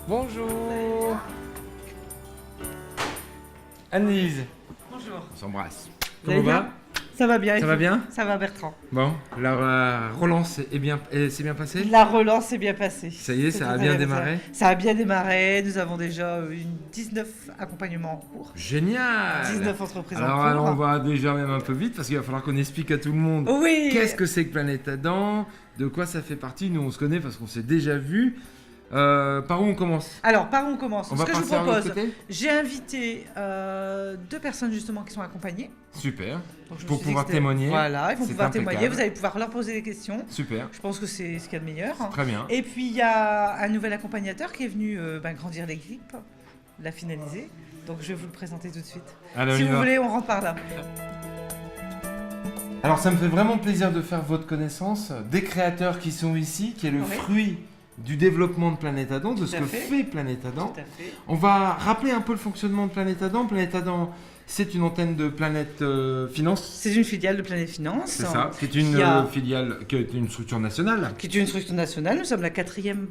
Bonjour. Annelise. Bonjour. On s'embrasse. Vous allez bien ? Ça va bien. Ça va bien ? Ça va, Bertrand. Bon, la relance s'est bien passée ? La relance est bien passée. Ça y est, ça a très bien démarré ? Ça a bien démarré. Nous avons déjà 19 accompagnements en cours. Génial ! 19 entreprises Alors, en cours. on va déjà même un peu vite parce qu'il va falloir qu'on explique à tout le monde Oui. qu'est-ce que c'est que Planète Adam, de quoi ça fait partie. Nous, on se connaît parce qu'on s'est déjà vu. Par où on commence ? Alors, par où on commence ? On Ce va que je vous passer à l'autre propose, côté ? j'ai invité 2 personnes justement qui sont accompagnées. Super. Donc, je me Pour suis dit pouvoir que c'était- témoigner. Voilà, ils vont C'est pouvoir impeccable. témoigner. Vous allez pouvoir leur poser des questions. Super. Je pense que c'est ce qu'il y a de meilleur. Très bien. Et puis, il y a un nouvel accompagnateur qui est venu grandir l'équipe, la finaliser. Donc, je vais vous le présenter tout de suite. Allez, on Si y vous va. voulez, on rentre par là. Alors ça me fait vraiment plaisir de faire votre connaissance, des créateurs qui sont ici, qui est le Oui. fruit du développement de Planète Adam, de ce à que fait. fait Planète Adam. Tout à fait. On va rappeler un peu le fonctionnement de Planète Adam. Planète Adam, c'est une antenne de Planète Finance, C'est une filiale de Planète Finance. c'est ça, qui est une Qui a- filiale, qui est une structure nationale. Qui est une structure nationale. Nous sommes la 14e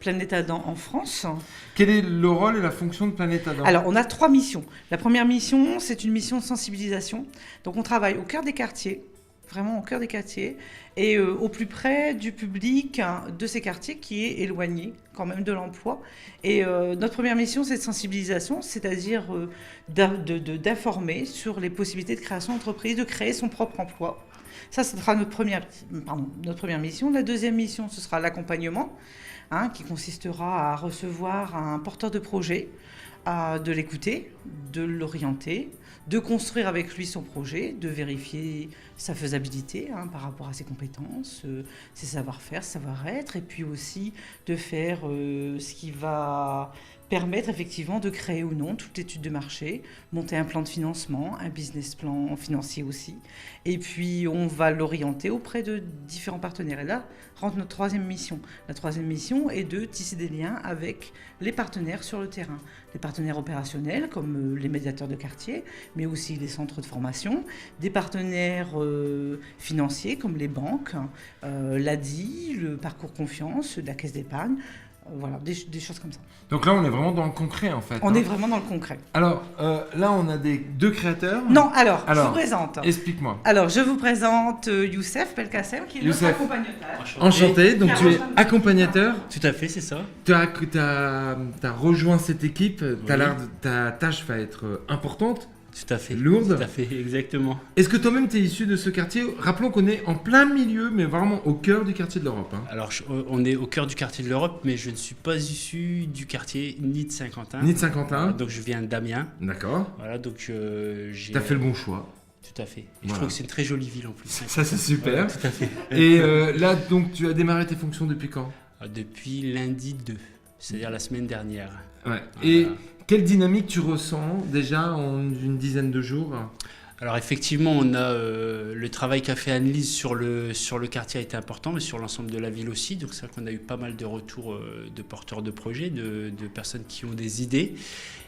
Planète Adam en France. Quel est le rôle et la fonction de Planète Adam ? Alors, on a 3 missions. La première mission, c'est une mission de sensibilisation. Donc, on travaille au cœur des quartiers, vraiment au cœur des quartiers, et au plus près du public de ces quartiers qui est éloigné quand même de l'emploi. Et notre première mission, c'est de sensibilisation, c'est-à-dire d'informer sur les possibilités de création d'entreprise, de créer son propre emploi. Ça sera notre première mission. La deuxième mission, ce sera l'accompagnement, qui consistera à recevoir un porteur de projet, de l'écouter, de l'orienter, de construire avec lui son projet, de vérifier sa faisabilité par rapport à ses compétences, ses savoir-faire, ses savoir-être, et puis aussi de faire ce qui va permettre effectivement de créer ou non toute étude de marché, monter un plan de financement, un business plan financier aussi, et puis on va l'orienter auprès de différents partenaires. Et là rentre notre troisième mission. La troisième mission est de tisser des liens avec les partenaires sur le terrain. Les partenaires opérationnels comme les médiateurs de quartier, mais aussi les centres de formation, des partenaires financiers comme les banques, l'ADI, le parcours confiance, la caisse d'épargne, voilà, des choses comme ça. Donc là, on est vraiment dans le concret en fait. On est vraiment dans le concret. Alors là, on a deux créateurs. Non, alors, je vous présente. Explique-moi. Alors, je vous présente Youssef Belkacem, qui est notre Youssef. accompagnateur. Enchanté, donc tu es accompagnateur. Tout à fait, c'est ça. Tu as rejoint cette équipe, ta tâche va être importante, Tout à fait. lourde. Tout à fait, exactement. Est-ce que toi-même tu es issu de ce quartier ? Rappelons qu'on est en plein milieu, mais vraiment au cœur du quartier de l'Europe. Hein. Alors, on est au cœur du quartier de l'Europe, mais je ne suis pas issu du quartier ni de Saint-Quentin. Ni de Saint-Quentin. Donc, je viens d'Amiens. D'accord. Voilà, donc j'ai. Tu as fait le bon choix. Tout à fait. Et Voilà. je trouve que c'est une très jolie ville en plus. Ça c'est super. Voilà, tout à fait. Et là, donc tu as démarré tes fonctions depuis quand ? Depuis lundi 2, c'est-à-dire la semaine dernière. Ouais. Et Voilà. quelle dynamique tu ressens déjà en une dizaine de jours ? Alors effectivement, on a le travail qu'a fait Annelise sur le quartier a été important, mais sur l'ensemble de la ville aussi. Donc c'est vrai qu'on a eu pas mal de retours de porteurs de projets, de personnes qui ont des idées.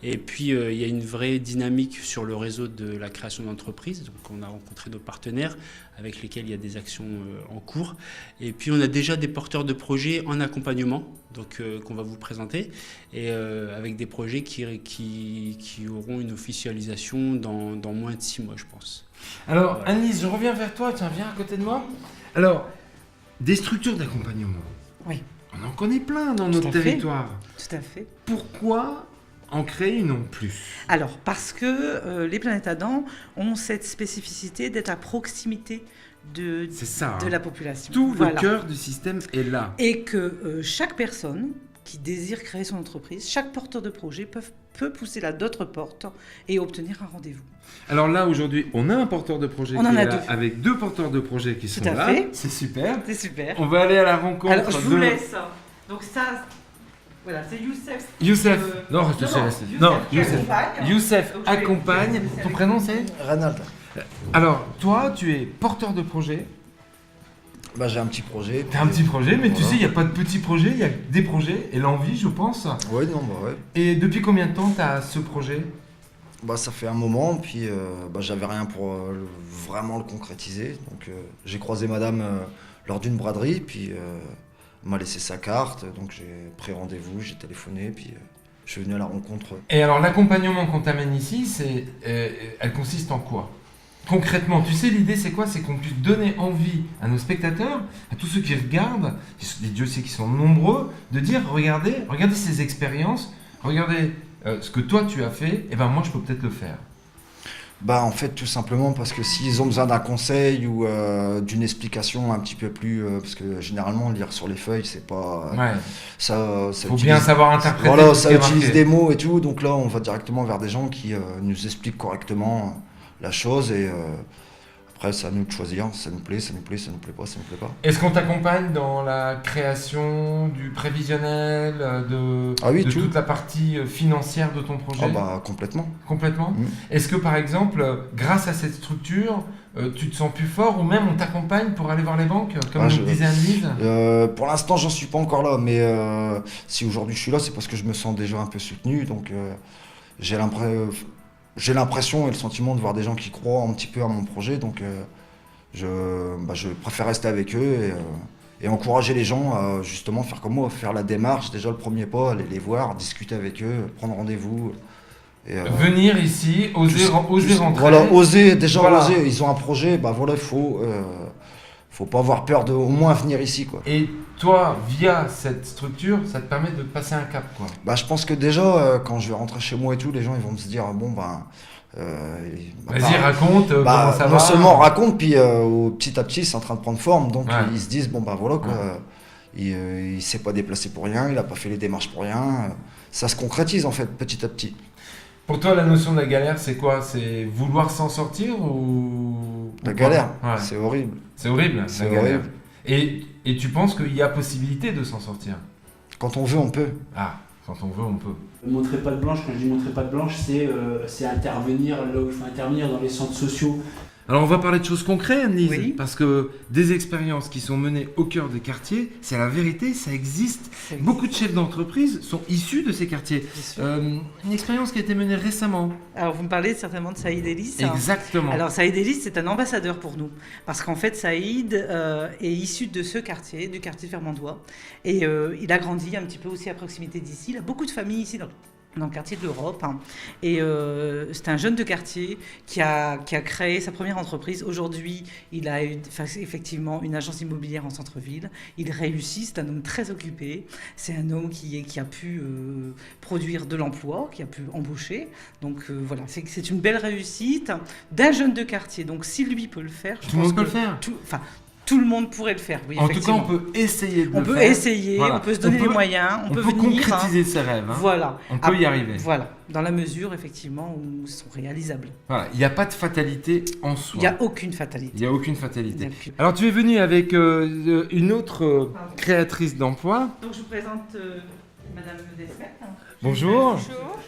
Et puis il y a une vraie dynamique sur le réseau de la création d'entreprises. Donc on a rencontré nos partenaires avec lesquels il y a des actions en cours. Et puis on a déjà des porteurs de projets en accompagnement, donc qu'on va vous présenter, et avec des projets qui auront une officialisation dans moins de 6 mois, je pense. Alors, Voilà. Annelise, je reviens vers toi. Tiens, viens à côté de moi. Alors, des structures d'accompagnement. Oui. On en connaît plein dans Tout notre à fait. territoire. Tout à fait. Pourquoi en créer une en plus ? Alors, parce que les Planètes Adam ont cette spécificité d'être à proximité de C'est ça. de hein. la population. Tout Voilà. le cœur du système est là. Et que chaque personne qui désire créer son entreprise, chaque porteur de projet peut pousser là d'autres portes et obtenir un rendez-vous. Alors là, aujourd'hui, on a un porteur de projet On qui en est a là, deux. avec 2 porteurs de projet qui sont à là. fait. C'est super. C'est super. On va aller à la rencontre Alors, je vous de laisse. Donc ça, voilà, c'est Youssef. Youssef. Non, non, Youssef. accompagne. Youssef Donc, je vais- accompagne. je vais- Ton prénom c'est ? Ranald, Alors, toi, tu es porteur de projet. j'ai un petit projet. T'as un petit projet, mais tu Voilà. sais, il n'y a pas de petits projets, il y a des projets et l'envie, je pense. Ouais, non, ouais. Et depuis combien de temps t'as ce projet ? Ça fait un moment, puis j'avais rien pour vraiment le concrétiser. Donc j'ai croisé madame lors d'une braderie, puis m'a laissé sa carte, donc j'ai pris rendez-vous, j'ai téléphoné, puis je suis venu à la rencontre. Et alors l'accompagnement qu'on t'amène ici, elle consiste en quoi? Concrètement, tu sais, l'idée c'est quoi? C'est qu'on puisse donner envie à nos spectateurs, à tous ceux qui regardent, Dieu sait qu'ils sont nombreux, de dire regardez ces expériences, regardez ce que toi tu as fait, et ben moi je peux peut-être le faire. Bah en fait tout simplement parce que s'ils ont besoin d'un conseil ou d'une explication un petit peu plus parce que généralement lire sur les feuilles c'est pas Ouais. ça Faut bien savoir interpréter. voilà, tout ce ça qui est utilise marqué. des mots et tout, donc là on va directement vers des gens qui nous expliquent correctement la chose et après c'est à nous de choisir, ça nous plaît, ça nous plaît, ça nous plaît pas, ça nous plaît pas. Est-ce qu'on t'accompagne dans la création du prévisionnel, Ah oui, de tout. toute la partie financière de ton projet? Ah bah complètement. Complètement. Mm. Est-ce que par exemple, grâce à cette structure, tu te sens plus fort ou même on t'accompagne pour aller voir les banques, comme Ah, nous disait Anne-Lise? Pour l'instant j'en suis pas encore là, mais si aujourd'hui je suis là c'est parce que je me sens déjà un peu soutenu, donc j'ai l'impression et le sentiment de voir des gens qui croient un petit peu à mon projet, donc je préfère rester avec eux et encourager les gens à justement faire comme moi, faire la démarche, déjà le premier pas, aller les voir, discuter avec eux, prendre rendez-vous. Et, Venir ici, oser rentrer. Voilà, oser, déjà Voilà. oser, ils ont un projet, bah voilà, faut pas avoir peur de au moins venir ici, quoi. Et toi, via cette structure, ça te permet de passer un cap, quoi. Bah je pense que déjà, quand je vais rentrer chez moi et tout, les gens ils vont se dire, bon ben... Vas-y, raconte comment ça non va. seulement on raconte, puis petit à petit c'est en train de prendre forme, donc Ouais. ils se disent bon bah voilà quoi, Ouais. il s'est pas déplacé pour rien, il a pas fait les démarches pour rien, ça se concrétise en fait petit à petit. Pour toi, la notion de la galère, c'est quoi? C'est vouloir s'en sortir ou La ou galère, pas? Ouais. c'est horrible. C'est horrible, C'est la galère. horrible. Et tu penses qu'il y a possibilité de s'en sortir? Quand on veut on peut. Ah, quand on veut, on peut. Montrer pas de blanche, quand je dis montrer pas de blanche, c'est intervenir là où il faut intervenir dans les centres sociaux. Alors on va parler de choses concrètes, Anne-Lise, Oui. parce que des expériences qui sont menées au cœur des quartiers, c'est la vérité, ça existe. Beaucoup de chefs d'entreprise sont issus de ces quartiers. Bien sûr. Une expérience qui a été menée récemment. Alors, vous me parlez certainement de Saïd Ellis. Exactement. Alors, Saïd Ellis, c'est un ambassadeur pour nous. Parce qu'en fait, Saïd est issu de ce quartier, du quartier de Vermandois. Et il a grandi un petit peu aussi à proximité d'ici. Il a beaucoup de familles ici dans le quartier de l'Europe. Hein. Et c'est un jeune de quartier qui a créé sa première entreprise. Aujourd'hui, il a effectivement une agence immobilière en centre-ville. Il réussit, c'est un homme très occupé. C'est un homme qui a pu produire de l'emploi, qui a pu embaucher. Donc voilà, c'est une belle réussite d'un jeune de quartier. Donc si lui peut le faire, je Tout le pense monde peut que le faire. tout le monde pourrait le faire. Oui, En tout cas, effectivement. on peut essayer de On le peut faire. essayer, Voilà. on peut se donner les moyens, on peut venir. concrétiser ses rêves. Hein. Voilà. On peut y arriver. Voilà, dans la mesure effectivement où ils sont réalisables. Voilà. Il n'y a pas de fatalité en soi. Il n'y a aucune fatalité. Il n'y a aucune Il y fatalité. a aucune. Alors tu es venu avec une autre créatrice d'emploi. Donc je vous présente Madame Desmet. Bonjour. Bonjour.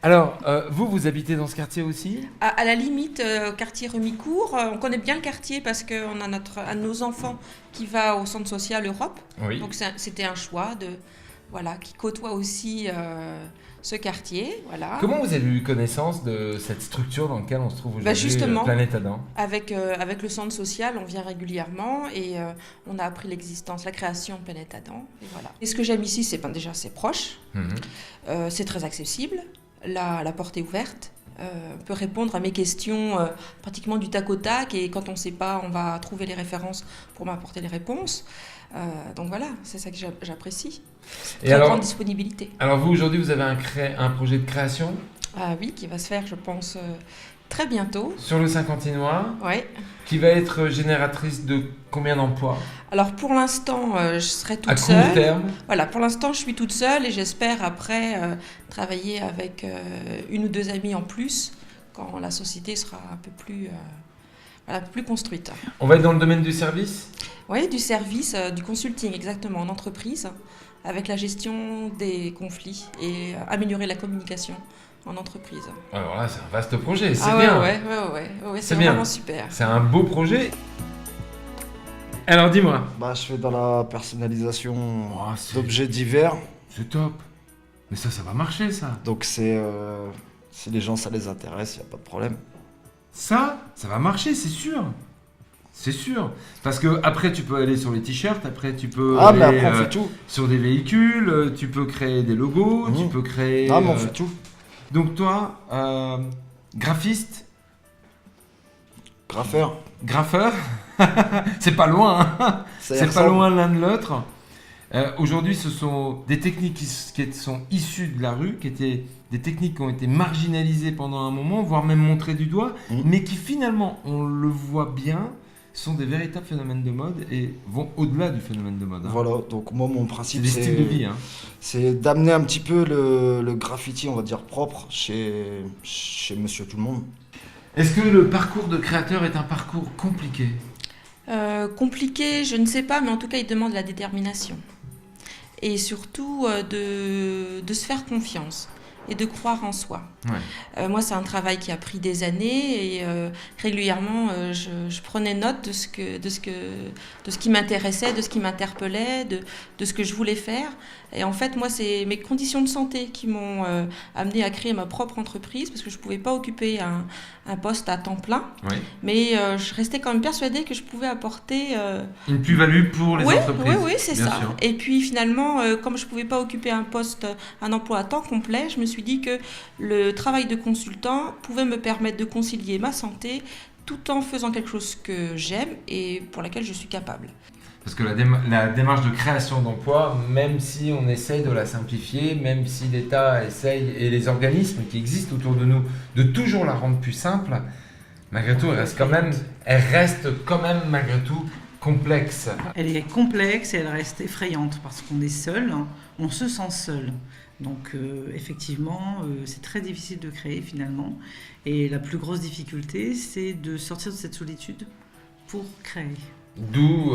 Alors, vous habitez dans ce quartier aussi? À la limite, quartier Remicourt, on connaît bien le quartier parce qu'on a un de nos enfants qui va au centre social Europe. Oui. Donc c'était un choix qui côtoie aussi ce quartier. Voilà. Comment vous avez eu connaissance de cette structure dans laquelle on se trouve aujourd'hui, justement. Planète Adam? Avec le centre social, on vient régulièrement et on a appris l'existence, la création de Planète Adam. Et voilà. Et ce que j'aime ici, c'est déjà c'est proche, c'est très accessible. La porte est ouverte. On peut répondre à mes questions pratiquement du tac au tac et quand on ne sait pas, on va trouver les références pour m'apporter les réponses. Donc voilà, c'est ça que j'apprécie. Très grande disponibilité. Alors vous, aujourd'hui, vous avez un projet de création Oui, qui va se faire, je pense, très bientôt. sur le Saint-Quentinois, Ouais. qui va être génératrice de combien d'emplois Alors pour l'instant, je serai à toute court seule. terme? Voilà, pour l'instant, je suis toute seule et j'espère après travailler avec une ou deux amies en plus quand la société sera un peu plus construite. On va être dans le domaine du service? Oui, du service, du consulting exactement, en entreprise, avec la gestion des conflits et améliorer la communication en entreprise. Alors là, c'est un vaste projet, c'est ouais, bien. Ouais, c'est bien. vraiment super. C'est un beau projet. Alors dis-moi. Bah je fais dans la personnalisation Oh, c'est d'objets divers, c'est top. Mais ça va marcher, ça. donc si les gens ça les intéresse, il n'y a pas de problème. Ça va marcher, c'est sûr. C'est sûr. Parce que après tu peux aller sur les t-shirts, après tu peux Ah, mais aller après, on fait tout. sur des véhicules, tu peux créer des logos, Mhm. tu peux créer... Ah, mais on fait tout. Donc toi, graphiste, Graffeur. graffeur, c'est pas loin, hein. C'est pas loin l'un de l'autre. Aujourd'hui, ce sont des techniques qui sont issues de la rue, qui étaient des techniques qui ont été marginalisées pendant un moment, voire même montrées du doigt, mais qui finalement, on le voit bien, sont des véritables phénomènes de mode et vont au-delà du phénomène de mode. Hein. Voilà, donc moi mon C'est principe des styles de vie. Hein. c'est d'amener un petit peu le graffiti, on va dire, propre chez Monsieur Tout-le-Monde. Est-ce que le parcours de créateur est un parcours compliqué ? Compliqué, je ne sais pas, mais en tout cas, il demande la détermination. Et surtout de se faire confiance et de croire en soi. Ouais. Moi, c'est un travail qui a pris des années et régulièrement, je prenais note de ce qui m'intéressait, de ce qui m'interpellait, de ce que je voulais faire. Et en fait, moi, c'est mes conditions de santé qui m'ont amené à créer ma propre entreprise parce que je ne pouvais pas occuper un poste à temps plein. Oui. Mais je restais quand même persuadée que je pouvais apporter... Une plus-value pour les entreprises. Oui, c'est bien ça. sûr. Et puis finalement, comme je ne pouvais pas occuper un emploi à temps complet, je me suis dit que le travail de consultant pouvait me permettre de concilier ma santé tout en faisant quelque chose que j'aime et pour laquelle je suis capable. Parce que la démarche de création d'emploi, même si on essaye de la simplifier, même si l'État essaye et les organismes qui existent autour de nous de toujours la rendre plus simple, malgré tout, elle reste quand même malgré tout complexe. Elle est complexe et elle reste effrayante parce qu'on est seul, on se sent seul. Donc effectivement, c'est très difficile de créer finalement. Et la plus grosse difficulté, c'est de sortir de cette solitude pour créer. D'où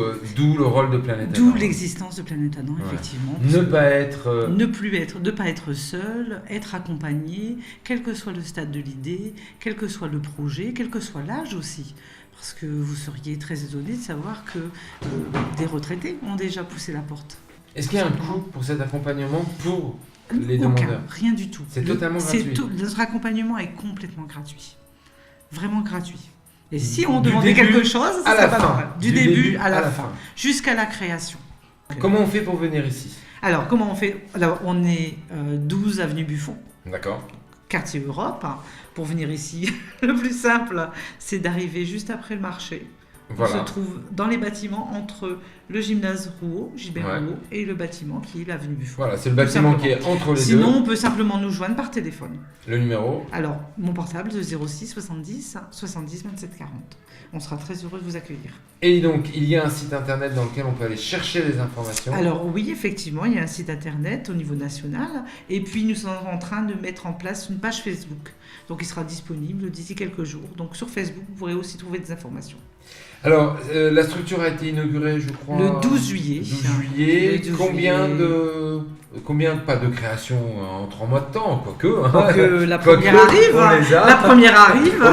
le rôle de Planète Adam. D'où l'existence de Planète Adam, effectivement. Ne pas être... Ne pas être seul, être accompagné, quel que soit le stade de l'idée, quel que soit le projet, quel que soit l'âge aussi. Parce que vous seriez très étonné de savoir que des retraités ont déjà poussé la porte. Est-ce qu'il y a un coût pour cet accompagnement pour les Aucun, demandeurs ? rien du tout. C'est totalement gratuit. Notre accompagnement est complètement gratuit. Vraiment gratuit. Et si on Du demandait début quelque chose, ça à serait la pas fin. normal. Du Du début début à la fin. Jusqu'à la création. Comment on fait pour venir ici ? Alors, comment on fait ? Alors, on est 12 avenue Buffon, D'accord. quartier Europe. Pour venir ici, le plus simple, c'est d'arriver juste après le marché. Voilà. On se trouve dans les bâtiments entre le gymnase Rouault, Gilbert Ouais. Rouault, et le bâtiment qui est l'avenue Buffon. Voilà, c'est le bâtiment Tout qui est entre les Sinon, deux. on peut simplement nous joindre par téléphone. Le numéro. Alors, mon portable de 06 70 70 27 40. On sera très heureux de vous accueillir. Et donc, il y a un site internet dans lequel on peut aller chercher les informations. Alors oui, effectivement, il y a un site internet au niveau national. Et puis, nous sommes en train de mettre en place une page Facebook. Donc, il sera disponible d'ici quelques jours. Donc, sur Facebook, vous pourrez aussi trouver des informations. Alors, la structure a été inaugurée, je crois... Le 12 juillet. 12 juillet. Le 12 Combien pas de création en 3 mois de temps, quoique. Donc, la Quoique, première arrive. on les a. La première arrive.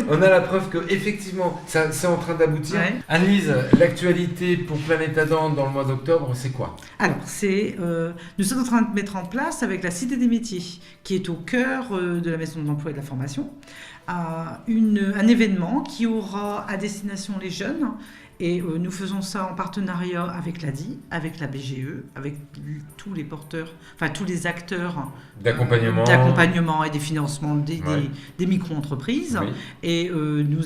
On a la preuve que effectivement, ça c'est en train d'aboutir. Ouais. Annelise, l'actualité pour Planète Adam dans le mois d'octobre, c'est quoi ? Alors, nous sommes en train de mettre en place avec la Cité des métiers, qui est au cœur de la Maison de l'emploi et de la formation, un événement qui aura à destination les jeunes. Et nous faisons ça en partenariat avec l'ADI, avec la BGE, avec tous les porteurs, enfin tous les acteurs d'accompagnement et des financements des micro-entreprises. Oui. Et nous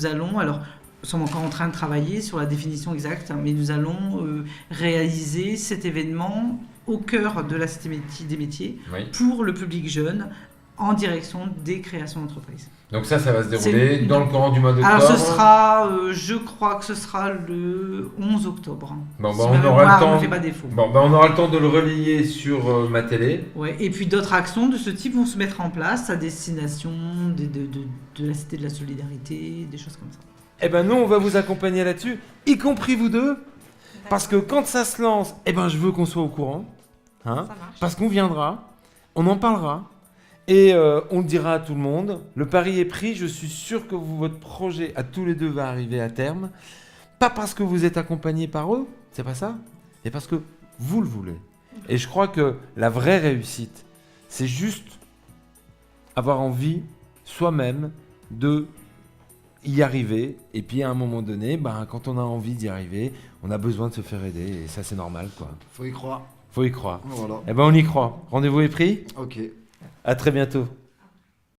sommes encore en train de travailler sur la définition exacte, mais nous allons réaliser cet événement au cœur de la Cité des métiers Oui. pour le public jeune en direction des créations d'entreprises. Donc ça va se dérouler dans le courant du mois d'octobre. Alors ce sera, je crois que ce sera le 11 octobre. Bon, Si on ma aura mémoire le temps. ne fait pas défaut. Bon, on aura le temps de le relayer sur ma télé. Ouais. Et puis d'autres actions de ce type vont se mettre en place à destination de la Cité de la Solidarité, des choses comme ça. Eh ben nous, on va vous accompagner là-dessus, y compris vous deux, parce que quand ça se lance, je veux qu'on soit au courant, hein, Ça marche. parce qu'on viendra, on en parlera. Et on le dira à tout le monde. Le pari est pris. Je suis sûr que votre projet à tous les deux va arriver à terme. Pas parce que vous êtes accompagnés par eux, c'est pas ça, mais parce que vous le voulez. Et je crois que la vraie réussite, c'est juste avoir envie soi-même de y arriver. Et puis à un moment donné, quand on a envie d'y arriver, on a besoin de se faire aider. Et ça, c'est normal, quoi. Faut y croire. Faut y croire. Voilà. On y croit. Rendez-vous est pris. Ok. À très bientôt.